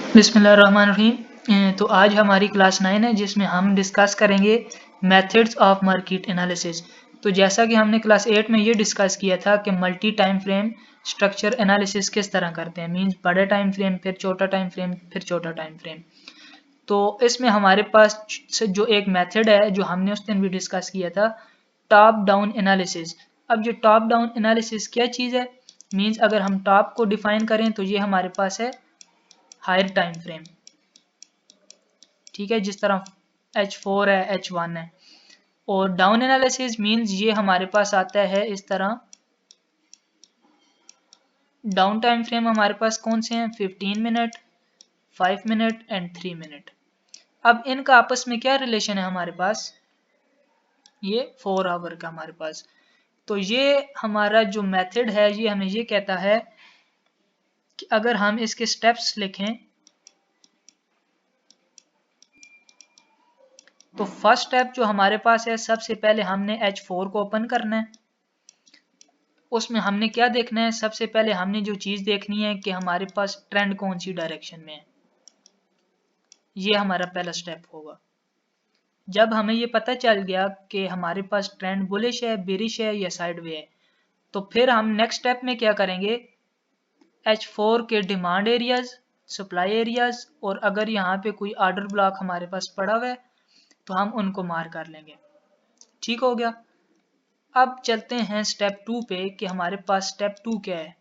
बिस्मिल्लाहिर्रहमानिर्रहीम। तो आज हमारी क्लास 9 है जिसमें हम डिस्कस करेंगे मेथड्स ऑफ मार्केट एनालिसिस। तो जैसा कि हमने क्लास 8 में ये डिस्कस किया था कि multi time frame structure analysis किस तरह करते हैं, मींस बड़ा टाइम फ्रेम फिर छोटा टाइम फ्रेम फिर छोटा टाइम फ्रेम। तो इसमें हमारे पास जो एक मेथड है जो हमने उस दिन भी डिस्कस किया था, टॉप डाउन एनालिसिस। अब जो टॉप डाउन एनालिसिस क्या चीज़ है, मींस अगर हम टॉप को डिफाइन करें तो ये हमारे पास है हायर टाइम फ्रेम, ठीक है, जिस तरह H4 है, H1 है। और डाउन एनालिसिस मींस ये हमारे पास आता है इस तरह। डाउन टाइम फ्रेम हमारे पास कौन से हैं, 15 मिनट, 5 मिनट एंड 3 मिनट। अब इनका आपस में क्या रिलेशन है हमारे पास, ये 4 आवर का हमारे पास। तो ये हमारा जो मेथड है ये हमें ये कहता है कि अगर हम इसके स्टेप्स लिखें तो फर्स्ट स्टेप जो हमारे पास है, सबसे पहले हमने H4 को ओपन करना है। उसमें हमने क्या देखना है, सबसे पहले हमने जो चीज़ देखनी है कि हमारे पास ट्रेंड कौन सी डायरेक्शन में है। ये हमारा पहला स्टेप होगा। जब हमें ये पता चल गया कि हमारे पास ट्रेंड बुलिश है, बेरिश है या साइडवे है, तो फिर हम नेक्स्ट स्टेप में क्या करेंगे, H4 के डिमांड एरियाज, सप्लाई एरियाज, और अगर यहाँ पे कोई ऑर्डर ब्लॉक हमारे पास पड़ा हुआ है तो हम उनको मार कर लेंगे। ठीक हो गया। अब चलते हैं स्टेप 2 पे कि हमारे पास स्टेप 2 क्या है।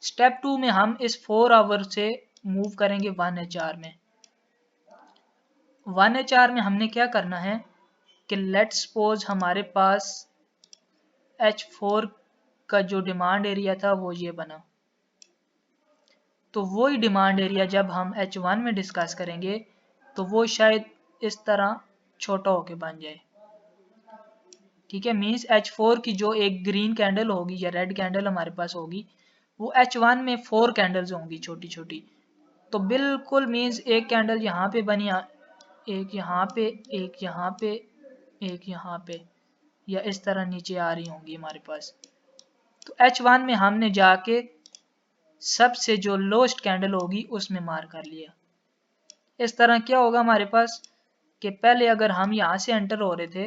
स्टेप 2 में हम इस 4 आवर से मूव करेंगे 1HR में। 1HR में हमने क्या करना है कि लेट्स सपोज हमारे पास H4 का जो डिमांड एरिया था वो ये बना, तो वही डिमांड एरिया जब हम H1 में डिस्कस करेंगे तो वो शायद इस तरह छोटा होके बन जाए। ठीक है, मीन्स H4 की जो एक ग्रीन कैंडल होगी या रेड कैंडल हमारे पास होगी, वो H1 में 4 कैंडल्स होंगी छोटी छोटी। तो बिल्कुल मीन्स एक कैंडल यहाँ पे बनी, एक यहाँ पे, एक यहाँ पे, एक यहाँ पे, या इस तरह नीचे आ रही होंगी हमारे पास। तो H1 में हमने जाके सबसे जो लोएस्ट कैंडल होगी उसमें मार कर लिया। इस तरह क्या होगा हमारे पास कि पहले अगर हम यहाँ से एंटर हो रहे थे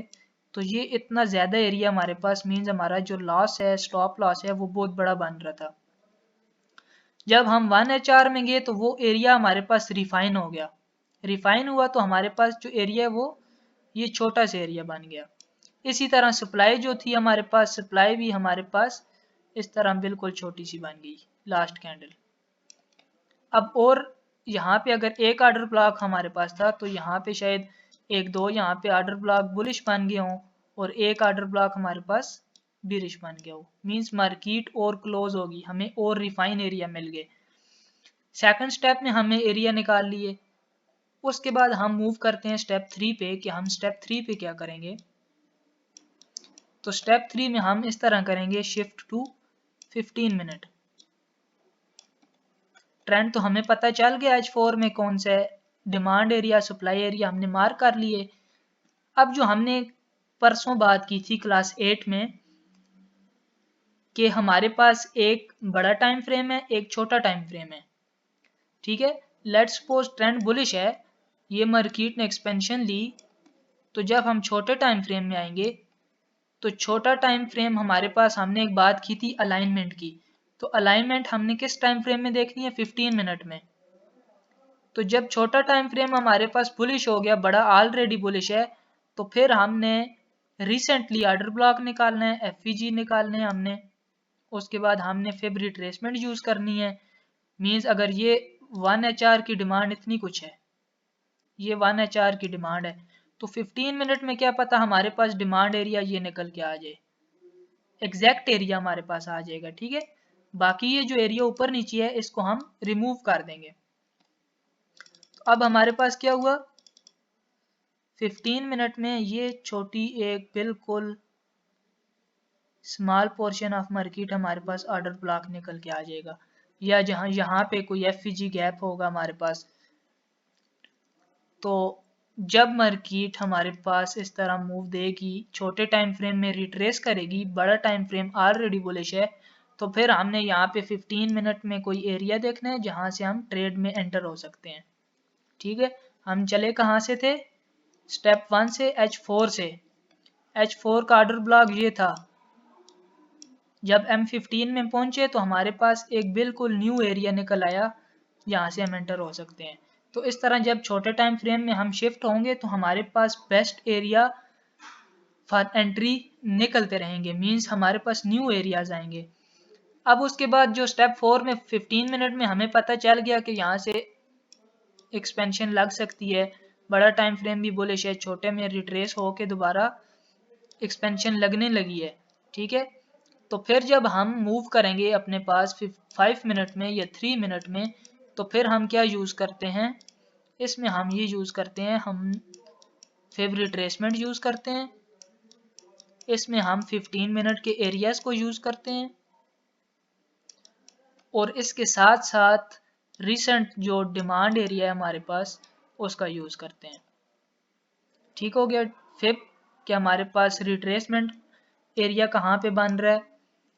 तो ये इतना ज़्यादा एरिया हमारे पास, मीन्स हमारा जो लॉस है, स्टॉप लॉस है, वो बहुत बड़ा बन रहा था। जब हम 1HR में गए तो वो एरिया हमारे पास रिफाइन हो गया। रिफाइन हुआ तो हमारे पास जो एरिया है वो ये छोटा सा एरिया बन गया। इसी तरह सप्लाई जो थी हमारे पास, सप्लाई भी हमारे पास इस तरह बिल्कुल छोटी सी बन गई, लास्ट कैंडल। अब और यहाँ पे अगर एक ऑर्डर ब्लॉक हमारे पास था तो यहाँ पे शायद एक दो यहाँ पे ऑर्डर ब्लॉक बुलिश बन गए हों और एक ऑर्डर ब्लॉक हमारे पास बिरिश बन गया हो, मींस मार्केट और क्लोज होगी, हमें और रिफाइन एरिया मिल गए। सेकंड स्टेप में हमें एरिया निकाल लिए। उसके बाद हम मूव करते हैं स्टेप 3 पे कि हम स्टेप 3 पे क्या करेंगे। तो स्टेप 3 में हम इस तरह करेंगे, शिफ्ट टू 15 मिनट। ट्रेंड तो हमें पता चल गया H4 में कौन सा है, डिमांड एरिया, सप्लाई एरिया हमने मार्क कर लिए। अब जो हमने परसों बात की थी क्लास 8 में कि हमारे पास एक बड़ा टाइम फ्रेम है, एक छोटा टाइम फ्रेम है। ठीक है, लेट्स सपोज ट्रेंड बुलिश है, ये मार्केट ने एक्सपेंशन ली, तो जब हम छोटे टाइम फ्रेम में आएंगे तो छोटा टाइम फ्रेम हमारे पास, हमने एक बात की थी अलाइनमेंट की, तो अलाइनमेंट हमने किस टाइम फ्रेम में देखनी है, 15 मिनट में। तो जब छोटा टाइम फ्रेम हमारे पास बुलिश हो गया, बड़ा ऑलरेडी बुलिश है, तो फिर हमने रिसेंटली ऑर्डर ब्लॉक निकालना है, एफईजी निकालने हैं हमने। उसके बाद हमने फिर रिट्रेसमेंट यूज करनी है, मींस अगर ये 1HR की डिमांड इतनी कुछ है, ये 1HR की डिमांड है, तो 15 मिनट में क्या पता हमारे पास डिमांड एरिया ये निकल के आ जाए, एग्जैक्ट एरिया हमारे पास आ जाएगा। ठीक है, बाकी ये जो एरिया ऊपर नीचे है इसको हम रिमूव कर देंगे। तो अब हमारे पास क्या हुआ, 15 मिनट में ये छोटी एक बिल्कुल स्मॉल पोर्शन ऑफ मार्केट हमारे पास ऑर्डर ब्लॉक निकल के आ जाएगा, या जहाँ यहाँ पे कोई एफईजी गैप होगा हमारे पास। तो जब मार्केट हमारे पास इस तरह मूव देगी, छोटे टाइम फ्रेम में रिट्रेस करेगी, बड़ा टाइम फ्रेम ऑलरेडी बुलिश है, तो फिर हमने यहाँ पे 15 मिनट में कोई एरिया देखना है जहाँ से हम ट्रेड में एंटर हो सकते हैं। ठीक है, हम चले कहाँ से थे, स्टेप 1 से H4 से। H4 का ऑर्डर ब्लॉक ये था। जब M15 में पहुंचे तो हमारे पास एक बिल्कुल न्यू एरिया निकल आया जहाँ से हम एंटर हो सकते हैं। तो इस तरह जब छोटे टाइम फ्रेम में हम शिफ्ट होंगे तो हमारे पास बेस्ट एरिया फॉर एंट्री निकलते रहेंगे, मींस हमारे पास न्यू एरियाज आएंगे। अब उसके बाद जो स्टेप 4 में 15 मिनट में हमें पता चल गया कि यहाँ से एक्सपेंशन लग सकती है, बड़ा टाइम फ्रेम भी बोले शायद छोटे में रिट्रेस होके दोबारा एक्सपेंशन लगने लगी है। ठीक है, तो फिर जब हम मूव करेंगे अपने पास 5 मिनट में या 3 मिनट में, तो फिर हम क्या यूज़ करते हैं, इसमें हम ये यूज़ करते हैं, हम फिब रिट्रेसमेंट यूज़ करते हैं। इसमें हम 15 मिनट के एरियाज को यूज़ करते हैं और इसके साथ साथ रिसेंट जो डिमांड एरिया है हमारे पास उसका यूज़ करते हैं। ठीक हो गया। फिर क्या हमारे पास रिट्रेसमेंट एरिया कहाँ पे बन रहा है,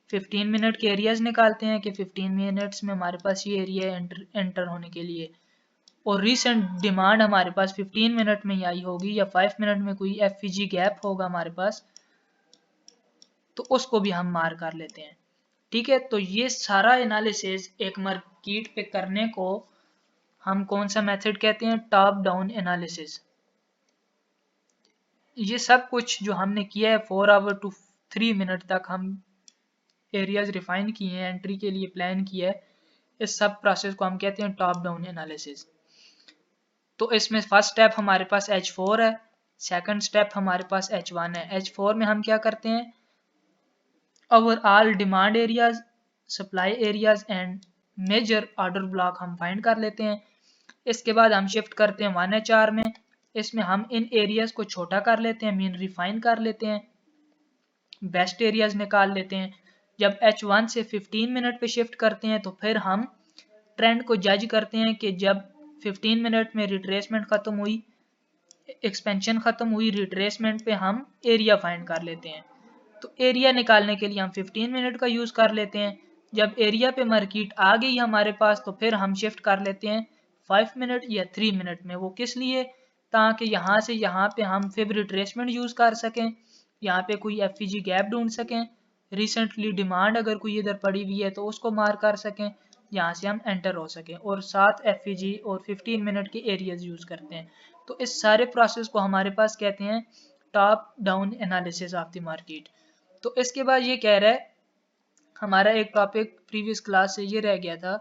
15 मिनट के एरियाज निकालते हैं कि 15 मिनट्स में हमारे पास ये एरिया एंटर होने के लिए, और रिसेंट डिमांड हमारे पास 15 मिनट में ही आई होगी या 5 मिनट में कोई एफईजी गैप होगा हमारे पास, तो उसको भी हम मार कर लेते हैं। ठीक है, तो ये सारा एनालिसिस एक मार्केट पे करने को हम कौन सा मेथड कहते हैं, टॉप डाउन एनालिसिस। ये सब कुछ जो हमने किया है 4 आवर टू 3 मिनट तक हम एरियाज रिफाइन किए हैं, एंट्री के लिए प्लान किया है, इस सब प्रोसेस को हम कहते हैं टॉप डाउन एनालिसिस। तो इसमें फर्स्ट स्टेप हमारे पास H4 है, सेकंड स्टेप हमारे पास H1 है। H4 में हम क्या करते हैं, overall demand areas, supply areas and major order block हम फाइंड कर लेते हैं। इसके बाद हम शिफ्ट करते हैं 1HR में। इसमें हम इन एरियाज को छोटा कर लेते हैं, मीन रिफाइन कर लेते हैं, बेस्ट एरियाज निकाल लेते हैं। जब H1 से 15 मिनट पे शिफ्ट करते हैं तो फिर हम ट्रेंड को जज करते हैं कि जब 15 मिनट में रिट्रेसमेंट खत्म हुई, एक्सपेंशन खत्म हुई, रिट्रेसमेंट पे हम एरिया फाइंड कर लेते हैं। तो एरिया निकालने के लिए हम 15 मिनट का यूज़ कर लेते हैं। जब एरिया पे मार्केट आ गई हमारे पास तो फिर हम शिफ्ट कर लेते हैं 5 मिनट या 3 मिनट में। वो किस लिए, ताकि यहाँ से यहाँ पे हम फिर रिट्रेसमेंट यूज़ कर सकें, यहाँ पे कोई एफईजी गैप ढूंढ सकें, रिसेंटली डिमांड अगर कोई इधर पड़ी हुई है तो उसको मार कर सकें, यहाँ से हम एंटर हो सकें, और साथ एफईजी और 15 मिनट के एरियाज यूज़ करते हैं। तो इस सारे प्रोसेस को हमारे पास कहते हैं top down analysis of the market. तो इसके बाद ये कह रहा है, हमारा एक टॉपिक प्रीवियस क्लास से ये रह गया था,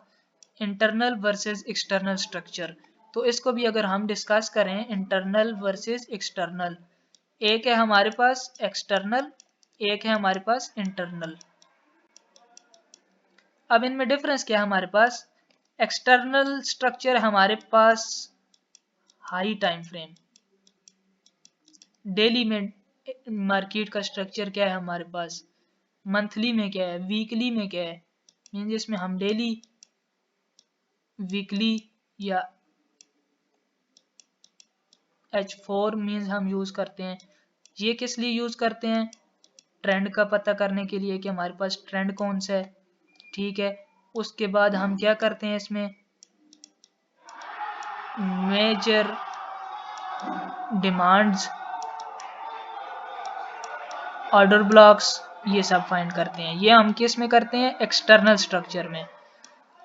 इंटरनल वर्सेस एक्सटर्नल स्ट्रक्चर। तो इसको भी अगर हम डिस्कस करें, इंटरनल वर्सेस एक्सटर्नल, एक है हमारे पास एक्सटर्नल, एक है हमारे पास इंटरनल। अब इनमें डिफरेंस क्या है, हमारे पास एक्सटर्नल स्ट्रक्चर हमारे पास हाई टाइम फ्रेम, डेली में मार्केट का स्ट्रक्चर क्या है हमारे पास, मंथली में क्या है, वीकली में क्या है, मीन जिसमें हम डेली, वीकली या H4 मीन्स हम यूज़ करते हैं। ये किस लिए यूज़ करते हैं, ट्रेंड का पता करने के लिए कि हमारे पास ट्रेंड कौन सा है। ठीक है, उसके बाद हम क्या करते हैं, इसमें मेजर डिमांड्स, ऑर्डर ब्लॉक्स, ये सब फाइंड करते हैं। ये हम किस में करते हैं, एक्सटर्नल स्ट्रक्चर में।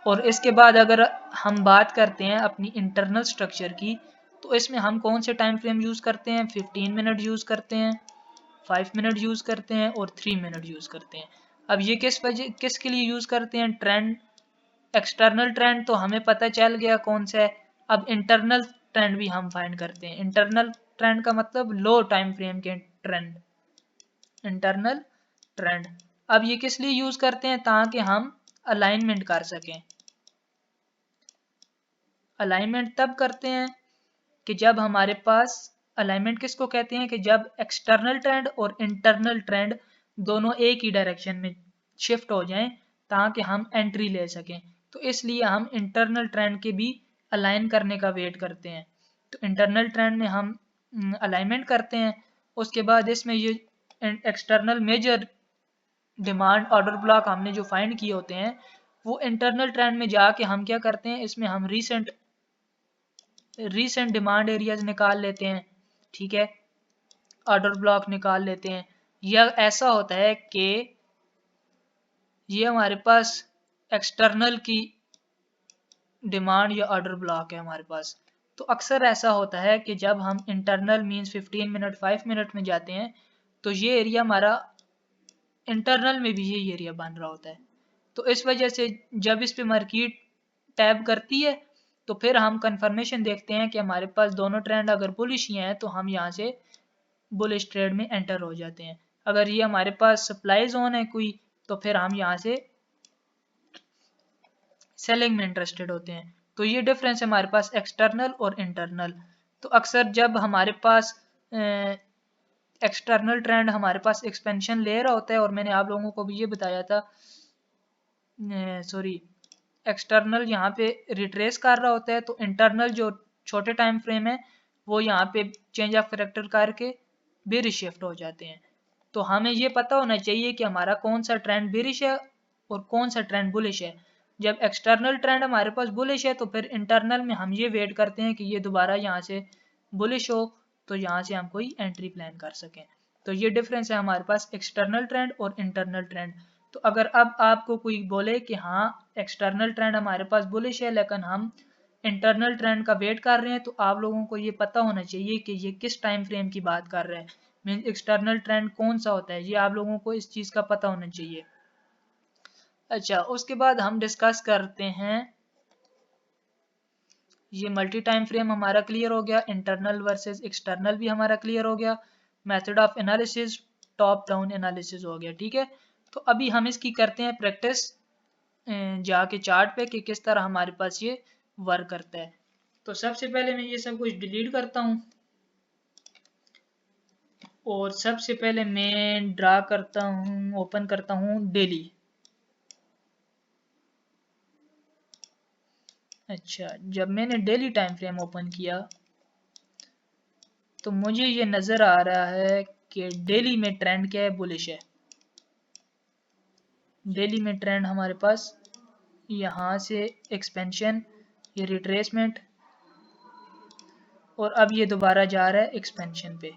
और इसके बाद अगर हम बात करते हैं अपनी इंटरनल स्ट्रक्चर की, तो इसमें हम कौन से टाइम फ्रेम यूज़ करते हैं, 15 मिनट यूज़ करते हैं, 5 मिनट यूज़ करते हैं और 3 मिनट यूज़ करते हैं। अब ये किसके लिए यूज़ करते हैं, ट्रेंड, एक्सटर्नल ट्रेंड तो हमें पता चल गया कौन सा है। अब इंटरनल ट्रेंड भी हम फाइंड करते हैं। इंटरनल ट्रेंड का मतलब लो टाइम फ्रेम के ट्रेंड, इंटरनल ट्रेंड। अब ये किस लिए यूज़ करते हैं, ताकि हम अलाइनमेंट कर सकें। अलाइनमेंट तब करते हैं कि जब हमारे पास, अलाइनमेंट किसको कहते हैं, कि जब एक्सटर्नल ट्रेंड और इंटरनल ट्रेंड दोनों एक ही डायरेक्शन में शिफ्ट हो जाएं, ताकि हम एंट्री ले सकें। तो इसलिए हम इंटरनल ट्रेंड के भी अलाइन करने का वेट करते हैं। तो इंटरनल ट्रेंड में हम अलाइनमेंट करते हैं। उसके बाद इसमें ये external major demand order block हमने जो फाइंड किए होते हैं वो इंटरनल ट्रेंड में जाके हम क्या करते हैं, इसमें हम रीसेंट डिमांड एरियाज निकाल लेते हैं, ठीक है, ऑर्डर ब्लॉक निकाल लेते हैं। या ऐसा होता है कि ये हमारे पास एक्सटर्नल की डिमांड या ऑर्डर ब्लॉक है हमारे पास। तो अक्सर ऐसा होता है कि जब हम इंटरनल मींस 15 मिनट 5 मिनट में जाते हैं तो ये एरिया हमारा इंटरनल में भी ये एरिया बन रहा होता है। तो इस वजह से जब इस पे मार्केट टैब करती है तो फिर हम कंफर्मेशन देखते हैं कि हमारे पास दोनों ट्रेंड अगर बुलिश ही हैं तो हम यहाँ से बुलिश ट्रेड में एंटर हो जाते हैं। अगर ये हमारे पास सप्लाई जोन है कोई तो फिर हम यहाँ से सेलिंग में इंटरेस्टेड होते हैं। तो ये डिफरेंस है हमारे पास एक्सटर्नल और इंटरनल। तो अक्सर जब हमारे पास एक्सटर्नल ट्रेंड हमारे पास एक्सपेंशन ले रहा होता है, और मैंने आप लोगों को भी ये बताया था, सॉरी, एक्सटर्नल यहाँ पे रिट्रेस कर रहा होता है तो इंटरनल जो छोटे टाइम फ्रेम है वो यहाँ पे चेंज ऑफ करेक्टर करके बेरिश शिफ्ट हो जाते हैं। तो हमें ये पता होना चाहिए कि हमारा कौन सा ट्रेंड बेरिश है और कौन सा ट्रेंड बुलिश है। जब एक्सटर्नल ट्रेंड हमारे पास बुलिश है तो फिर इंटरनल में हम ये वेट करते हैं कि ये दोबारा यहाँ से बुलिश हो तो यहाँ से हम कोई एंट्री प्लान कर सकें। तो ये डिफरेंस है हमारे पास एक्सटर्नल ट्रेंड और इंटरनल ट्रेंड। तो अगर अब आपको कोई बोले कि हाँ एक्सटर्नल ट्रेंड हमारे पास बुलिश है लेकिन हम इंटरनल ट्रेंड का वेट कर रहे हैं, तो आप लोगों को ये पता होना चाहिए कि ये किस टाइम फ्रेम की बात कर रहे हैं, मीन एक्सटर्नल ट्रेंड कौन सा होता है, ये आप लोगों को इस चीज़ का पता होना चाहिए। अच्छा, उसके बाद हम डिस्कस करते हैं, ये मल्टी टाइम फ्रेम हमारा क्लियर हो गया, इंटरनल वर्सेस एक्सटर्नल भी हमारा क्लियर हो गया, method of analysis top down analysis हो गया, ठीक है। तो अभी हम इसकी करते हैं प्रैक्टिस जाके चार्ट पे कि किस तरह हमारे पास ये वर्क करता है। तो सबसे पहले मैं ये सब कुछ डिलीट करता हूँ और सबसे पहले मैं ड्रा करता हूँ, ओपन करता हूँ डेली। अच्छा, जब मैंने डेली टाइम फ्रेम ओपन किया तो मुझे ये नज़र आ रहा है कि डेली में ट्रेंड क्या है, बुलिश है। डेली में ट्रेंड हमारे पास यहाँ से एक्सपेंशन, ये रिट्रेसमेंट, और अब ये दोबारा जा रहा है एक्सपेंशन पे,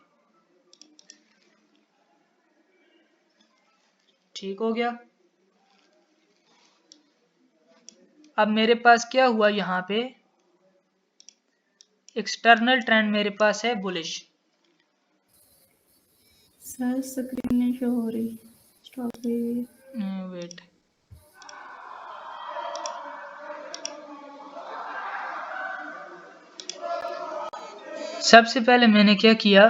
ठीक हो गया। अब मेरे पास क्या हुआ, यहाँ पे एक्सटर्नल ट्रेंड मेरे पास है बुलिश। सर स्क्रीन नहीं शो हो रही, स्टॉप हुई। वेट, सबसे पहले मैंने क्या किया,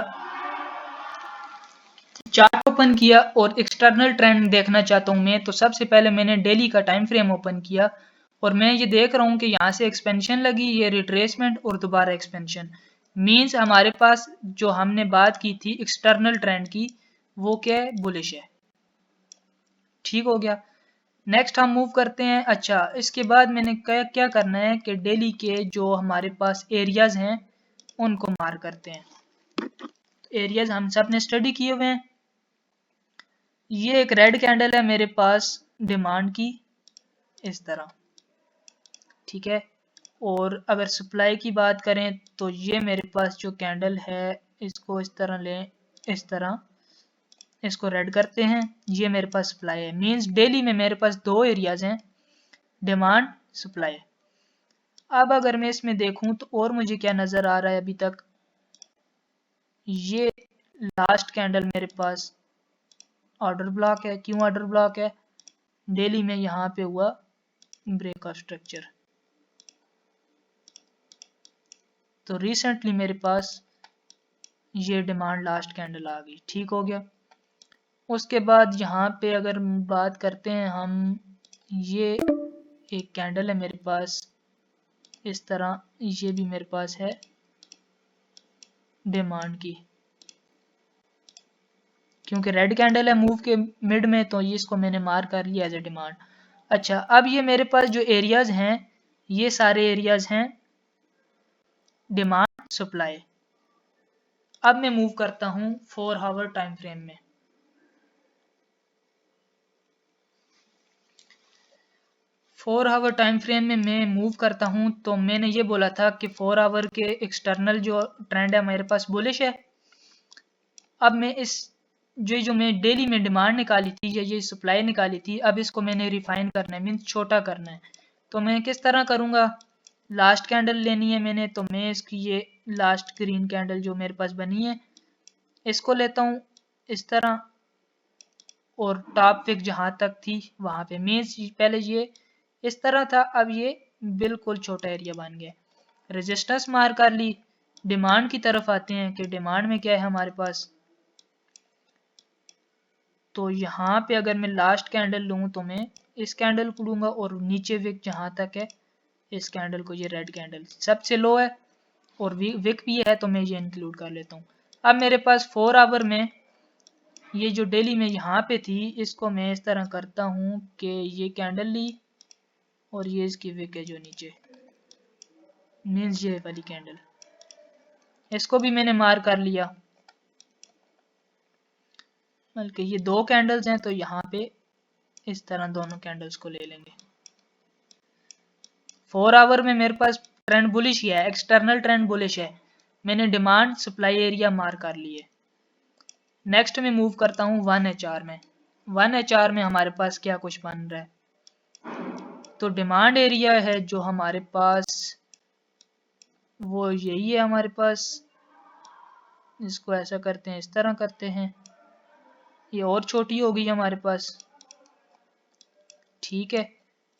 चार्ट ओपन किया और एक्सटर्नल ट्रेंड देखना चाहता हूं मैं, तो सबसे पहले मैंने डेली का टाइम फ्रेम ओपन किया और मैं ये देख रहा हूं कि यहाँ से एक्सपेंशन लगी, ये रिट्रेसमेंट और दोबारा एक्सपेंशन, मींस हमारे पास जो हमने बात की थी एक्सटर्नल ट्रेंड की वो क्या है, बुलिश है, ठीक हो गया। नेक्स्ट हम मूव करते हैं। अच्छा, इसके बाद मैंने क्या करना है कि डेली के जो हमारे पास एरियाज हैं उनको मार्क करते हैं। एरियाज हम सब ने स्टडी किए हुए हैं। ये एक रेड कैंडल है मेरे पास डिमांड की, इस तरह, ठीक है। और अगर सप्लाई की बात करें तो ये मेरे पास जो कैंडल है इसको इस तरह लें, इस तरह इसको रेड करते हैं, ये मेरे पास सप्लाई है। मींस डेली में मेरे पास दो एरियाज हैं, डिमांड सप्लाई। अब अगर मैं इसमें देखूं तो और मुझे क्या नज़र आ रहा है, अभी तक ये लास्ट कैंडल मेरे पास ऑर्डर ब्लॉक है। क्यों ऑर्डर ब्लॉक है, डेली में यहाँ पे हुआ ब्रेक ऑफ स्ट्रक्चर, तो रिसेंटली मेरे पास ये डिमांड लास्ट कैंडल आ गई, ठीक हो गया। उसके बाद यहाँ पे अगर बात करते हैं हम, ये एक कैंडल है मेरे पास इस तरह, ये भी मेरे पास है डिमांड की, क्योंकि रेड कैंडल है मूव के मिड में तो ये इसको मैंने मार्क कर लिया एज ए डिमांड। अच्छा, अब ये मेरे पास जो एरियाज हैं ये सारे एरियाज हैं डिमांड सप्लाई। अब मैं मूव करता हूँ 4 आवर टाइम फ्रेम में। 4 आवर टाइम फ्रेम में मैं मूव करता हूँ तो मैंने ये बोला था कि 4 आवर के एक्सटर्नल जो ट्रेंड है मेरे पास बुलिश है। अब मैं इस जो मैं डेली में डिमांड निकाली थी या ये सप्लाई निकाली थी, अब इसको मैंने रिफाइन करना है, मीन्स छोटा करना है। तो मैं किस तरह करूँगा, लास्ट कैंडल लेनी है मैंने, तो मैं इसकी ये लास्ट ग्रीन कैंडल जो मेरे पास बनी है इसको लेता हूँ इस तरह, और टॉप विक जहाँ तक थी वहाँ पे मीन्स पहले ये इस तरह था, अब ये बिल्कुल छोटा एरिया बन गया। रेजिस्टेंस मार कर ली, डिमांड की तरफ आते हैं कि डिमांड में क्या है हमारे पास। तो यहाँ पे अगर मैं लास्ट कैंडल लूँ तो मैं इस कैंडल को लूँगा, और नीचे विक जहाँ तक है इस कैंडल को, ये रेड कैंडल सबसे लो है और विक भी है तो मैं ये इंक्लूड कर लेता हूँ। अब मेरे पास 4 आवर में ये जो डेली में यहाँ पे थी इसको मैं इस तरह करता हूँ कि ये कैंडल ली और ये इसकी विक है जो नीचे, मीन्स ये वाली कैंडल, इसको भी मैंने मार कर लिया। बल्कि ये 2 कैंडल्स हैं तो यहाँ पे इस तरह दोनों कैंडल्स को ले लेंगे। 4 आवर में मेरे पास ट्रेंड बुलिश ही है, एक्सटर्नल ट्रेंड बुलिश है, मैंने डिमांड सप्लाई एरिया मार कर लिए। नेक्स्ट में मूव करता हूँ 1HR में। 1HR में हमारे पास क्या कुछ बन रहा है, तो डिमांड एरिया है जो हमारे पास वो यही है हमारे पास। इसको ऐसा करते हैं, इस तरह करते हैं, ये और छोटी हो गई हमारे पास, ठीक है।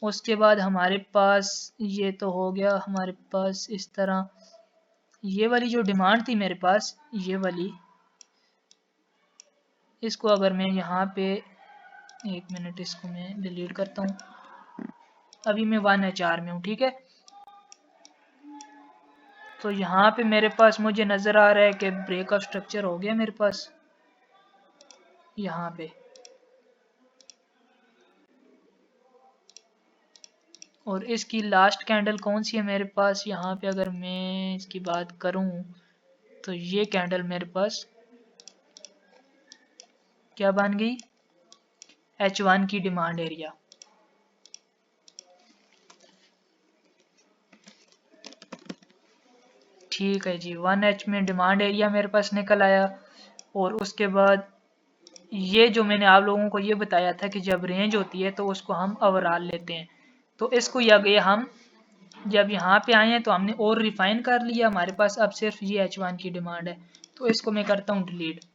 उसके बाद हमारे पास ये तो हो गया हमारे पास इस तरह, ये वाली जो डिमांड थी मेरे पास ये वाली, इसको अगर मैं यहाँ पे 1 मिनट इसको मैं डिलीट करता हूँ, अभी मैं 1HR में हूँ, ठीक है। तो यहाँ पे मेरे पास मुझे नज़र आ रहा है कि ब्रेक ऑफ स्ट्रक्चर हो गया मेरे पास यहाँ पे, और इसकी लास्ट कैंडल कौन सी है मेरे पास यहाँ पे, अगर मैं इसकी बात करूँ तो ये कैंडल मेरे पास क्या बन गई, H1 की डिमांड एरिया। ठीक है जी, 1H में डिमांड एरिया मेरे पास निकल आया। और उसके बाद ये जो मैंने आप लोगों को ये बताया था कि जब रेंज होती है तो उसको हम ओवरऑल लेते हैं, तो इसको ये हम जब यहाँ पे आए हैं तो हमने और रिफाइन कर लिया, हमारे पास अब सिर्फ ये H1 की डिमांड है, तो इसको मैं करता हूँ डिलीट।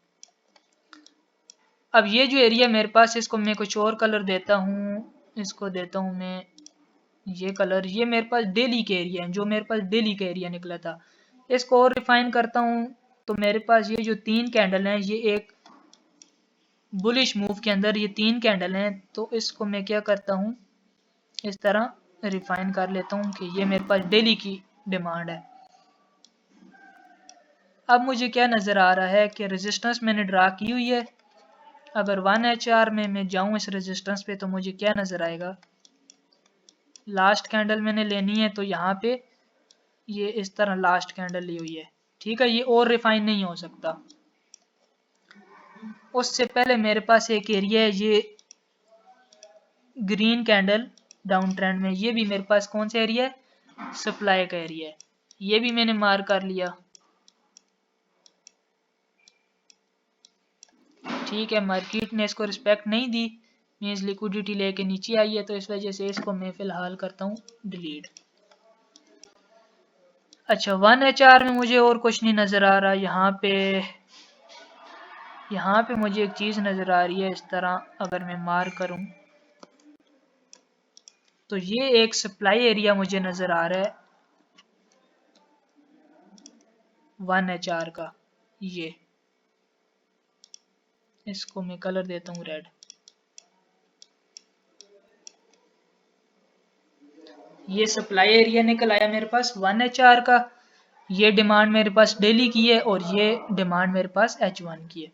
अब ये जो एरिया मेरे पास इसको मैं कुछ और कलर देता हूँ, इसको देता हूँ मैं ये कलर, ये मेरे पास डेली के एरिया है, जो मेरे पास डेली का एरिया निकला था, इसको और रिफाइन करता हूँ। तो मेरे पास ये जो 3 कैंडल हैं, ये एक बुलिश मूव के अंदर ये 3 कैंडल हैं, तो इसको मैं क्या करता हूँ इस तरह रिफाइन कर लेता हूँ कि ये मेरे पास डेली की डिमांड है। अब मुझे क्या नज़र आ रहा है कि रेजिस्टेंस मैंने ड्रा की हुई है, अगर 1HR में मैं जाऊँ इस रेजिस्टेंस पे तो मुझे क्या नज़र आएगा, लास्ट कैंडल मैंने लेनी है तो यहाँ पे ये इस तरह लास्ट कैंडल ली हुई है, ठीक है। ये और रिफाइन नहीं हो सकता। उससे पहले मेरे पास एक एरिया है, ये ग्रीन कैंडल डाउन ट्रेंड में, ये भी मेरे पास कौन सा एरिया है, सप्लाई का एरिया है, ये भी मैंने मार कर लिया, ठीक है। मार्केट ने इसको रिस्पेक्ट नहीं दी, मीन्स लिक्विडिटी लेके नीचे आई है, तो इस वजह से इसको मैं फिलहाल करता हूँ डिलीट। अच्छा, 1HR में मुझे और कुछ नहीं नज़र आ रहा, यहाँ पे मुझे एक चीज़ नज़र आ रही है इस तरह, अगर मैं मार करूँ तो ये एक सप्लाई एरिया मुझे नज़र आ रहा है 1HR का, ये इसको मैं कलर देता हूँ रेड, ये सप्लाई एरिया निकल आया मेरे पास 1HR का, ये डिमांड मेरे पास डेली की है और ये डिमांड मेरे पास H1 की है।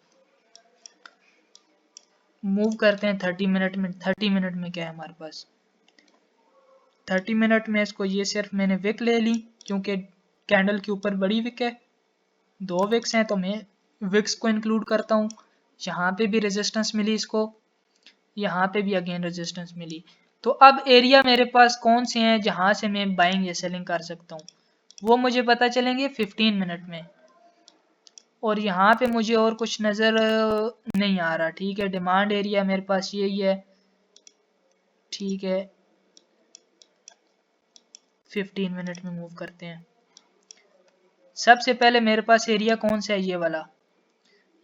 मूव करते हैं 30 मिनट में। 30 मिनट में क्या है हमारे पास, 30 मिनट में इसको ये सिर्फ मैंने विक ले ली क्योंकि कैंडल के ऊपर बड़ी विक है, 2 विक्स हैं तो मैं विक्स को इंक्लूड करता हूँ। यहाँ पे भी रेजिस्टेंस मिली इसको, यहाँ पे भी अगेन रेजिस्टेंस मिली, तो अब एरिया मेरे पास कौन से हैं जहाँ से मैं बाइंग या सेलिंग कर सकता हूँ, वो मुझे पता चलेंगे 15 मिनट में। और यहाँ पे मुझे और कुछ नज़र नहीं आ रहा। ठीक है, डिमांड एरिया मेरे पास यही है। ठीक है, 15 मिनट में मूव करते हैं। सबसे पहले मेरे पास एरिया कौन सा है, ये वाला।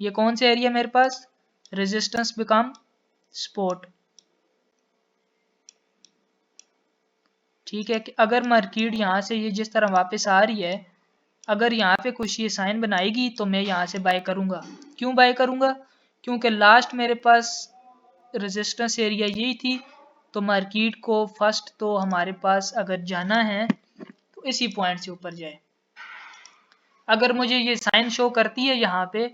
ये कौन सा एरिया मेरे पास, रेजिस्टेंस बिकम सपोर्ट। ठीक है, कि अगर मार्केट यहाँ से ये जिस तरह वापस आ रही है, अगर यहाँ पे कुछ ये साइन बनाएगी तो मैं यहाँ से बाय करूँगा। क्यों बाय करूँगा, क्योंकि लास्ट मेरे पास रेजिस्टेंस एरिया यही थी। तो मार्केट को फर्स्ट तो हमारे पास अगर जाना है तो इसी पॉइंट से ऊपर जाए। अगर मुझे ये साइन शो करती है यहाँ पे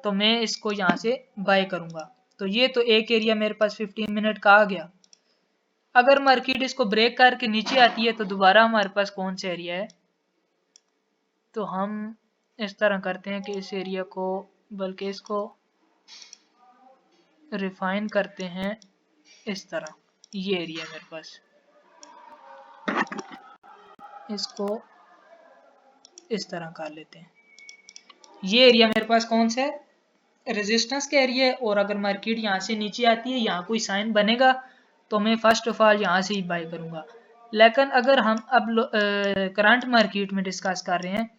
तो मैं इसको यहाँ से बाय करूँगा। तो ये तो एक एरिया मेरे पास 15 मिनट का आ गया। अगर मार्केट इसको ब्रेक करके नीचे आती है तो दोबारा हमारे पास कौन सा एरिया है, तो हम इस तरह करते हैं कि इस एरिया को, बल्कि इसको रिफाइन करते हैं इस तरह। ये एरिया मेरे पास, इसको इस तरह कर लेते हैं। ये एरिया मेरे पास कौन सा है, रेजिस्टेंस का एरिया है। और अगर मार्केट यहाँ से नीचे आती है, यहाँ कोई साइन बनेगा तो मैं फर्स्ट ऑफ ऑल यहाँ से ही बाय करूँगा। लेकिन अगर हम अब करंट मार्केट में डिस्कस कर रहे हैं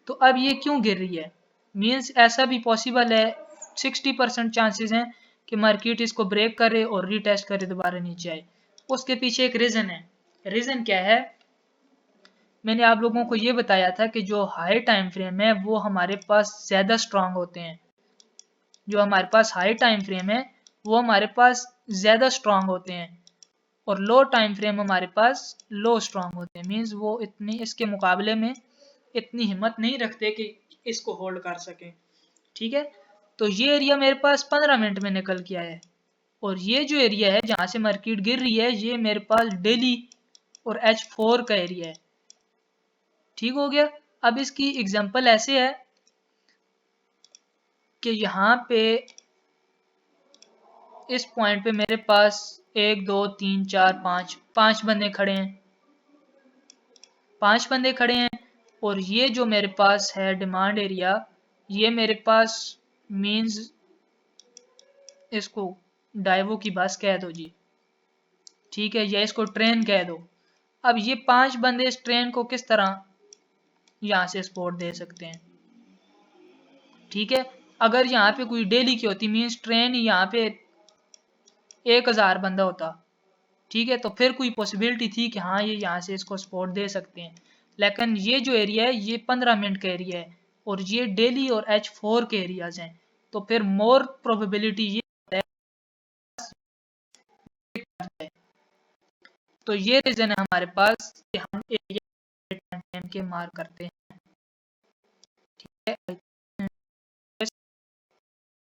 तो अब ये क्यों गिर रही है, मींस ऐसा भी पॉसिबल है, 60% चांसेस हैं कि मार्केट इसको ब्रेक करे और रीटेस्ट करे, दोबारा नीचे आए। उसके पीछे एक रीज़न है। रीज़न क्या है, मैंने आप लोगों को ये बताया था कि जो हाई टाइम फ्रेम है वो हमारे पास ज़्यादा स्ट्रांग होते हैं। जो हमारे पास हाई टाइम फ्रेम है वो हमारे पास ज़्यादा स्ट्रांग होते हैं, और लो टाइम फ्रेम हमारे पास लो स्ट्रांग होते हैं। मींस वो इतनी इसके मुकाबले में इतनी हिम्मत नहीं रखते कि इसको होल्ड कर सकें। ठीक है, तो ये एरिया मेरे पास 15 मिनट में निकल के आया है। और ये जो एरिया है जहाँ से मार्केट गिर रही है, ये मेरे पास डेली और H4 का एरिया है। ठीक हो गया। अब इसकी एग्जांपल ऐसे है कि यहाँ पे इस पॉइंट पे मेरे पास 1 2 3 4 5 बंदे खड़े हैं। 5 बंदे खड़े हैं। और ये जो मेरे पास है डिमांड एरिया, ये मेरे पास मींस इसको डाइवो की बस कह दो जी। ठीक है, या इसको ट्रेन कह दो। अब ये 5 बंदे इस ट्रेन को किस तरह यहाँ से सपोर्ट दे सकते हैं। ठीक है, अगर यहाँ पे कोई डेली की होती, मींस ट्रेन यहाँ पे 1000 बंदा होता, ठीक है, तो फिर कोई पॉसिबिलिटी थी कि हाँ ये यहाँ से इसको सपोर्ट दे सकते हैं। लेकिन ये जो एरिया है ये 15 मिनट का एरिया है और ये डेली और H4 के एरियाज हैं, तो फिर मोर प्रोबेबिलिटी ये है। तो ये रीजन है हमारे पास कि हम एरिया के मार्क करते हैं। ठीक है।